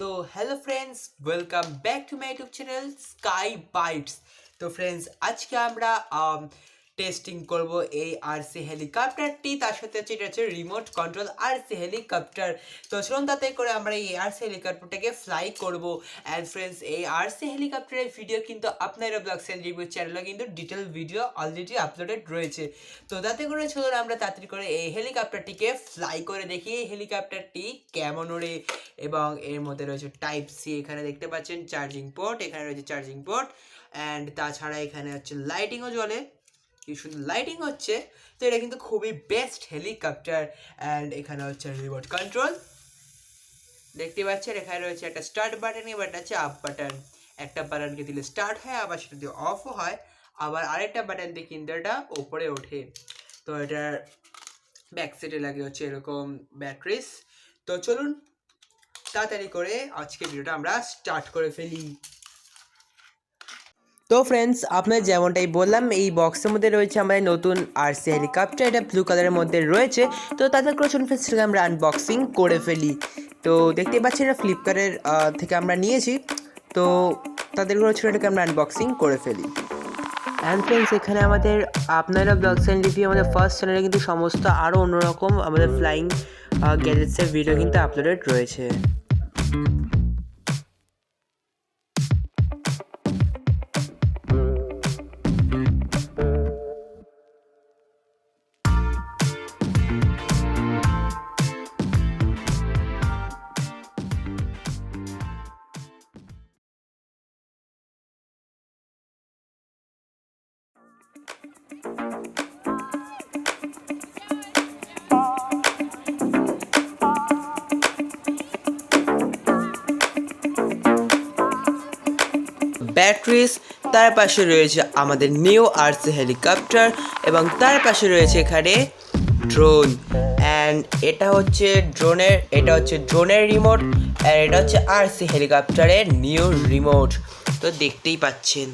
तो hello friends, welcome back to my YouTube channel Sky Bytes. तो friends আজকে আমরা টেস্টিং করব এই আরসি হেলিকপ্টারটি। তার সাথে হচ্ছে এটা হচ্ছে রিমোট কন্ট্রোল আরসি হেলিকপ্টার। তো চলুন তাতে করে আমরা এই আরসি হেলিকপ্টারটাকে ফ্লাই করব। অ্যান্ড ফ্রেন্ডস, এই আরসি হেলিকপ্টারের ভিডিও কিন্তু আপনারা ব্লগস এন্ড রিভিউ চ্যানেলে কিন্তু ডিটেল ভিডিও অলরেডি আপলোডেড রয়েছে। তো তাতে করে চলুন আমরা তাড়াতাড়ি করে এই হেলিকপ্টারটিকে ফ্লাই করে দেখি এই হেলিকপ্টারটি কেমন ওড়ে। এবং এর মধ্যে রয়েছে টাইপ সি, এখানে দেখতে পাচ্ছেন চার্জিং পোর্ট, এখানে রয়েছে চার্জিং পোর্ট। অ্যান্ড তাছাড়া এখানে হচ্ছে লাইটিংও জ্বলে, কি সুন্দর লাইটিং হচ্ছে। তো এটা কিন্তু খুবই বেস্ট হেলিকপ্টার। অ্যান্ড এখানে হচ্ছে রিমোট কন্ট্রোল দেখতে পাচ্ছেন, এখানে রয়েছে একটা স্টার্ট বাটন, এবার হচ্ছে আপ বাটন। একটা বাটনকে দিলে স্টার্ট হয়, আবার সেটা দিয়ে অফও হয়, আবার আরেকটা বাটন দিয়ে কিন্তু এটা ওপরে ওঠে। তো এটার ব্যাক সাইডে লাগে হচ্ছে এরকম ব্যাটারিস। তো চলুন তাড়াতাড়ি করে আজকে ভিডিওটা আমরা স্টার্ট করে ফেলি। তো ফ্রেন্ডস, আপনার যেমনটাই বললাম, এই বক্সের মধ্যে রয়েছে আমাদের নতুন আরসি হেলিকপ্টার। এটা ব্লু কালারের মধ্যে রয়েছে। তো তাদের করে চলুন ফ্রেন্ডস আমরা আনবক্সিং করে ফেলি। তো দেখতে পাচ্ছি এটা ফ্লিপকার্টের থেকে আমরা নিয়েছি। তো তাদের করে চলুন এটাকে আমরা আনবক্সিং করে ফেলি। অ্যান্ড ফ্রেন্ডস, এখানে আমাদের আপনারা ব্লগস অ্যান্ড রিভিউ আমাদের ফার্স্ট চ্যানেলে কিন্তু সমস্ত আরও অন্যরকম আমাদের ফ্লাইং গ্যাজেটসের ভিডিও কিন্তু আপলোডেড রয়েছে। ব্যাটারিস, তার পাশে রয়েছে আমাদের নিউ আরসি হেলিকপ্টার, এবং তার পাশে রয়েছে এখানে ড্রোন। অ্যান্ড এটা হচ্ছে ড্রোনের রিমোট, আর এটা হচ্ছে আরসি হেলিকপ্টারের নিউ রিমোট। তো দেখতেই পাচ্ছেন।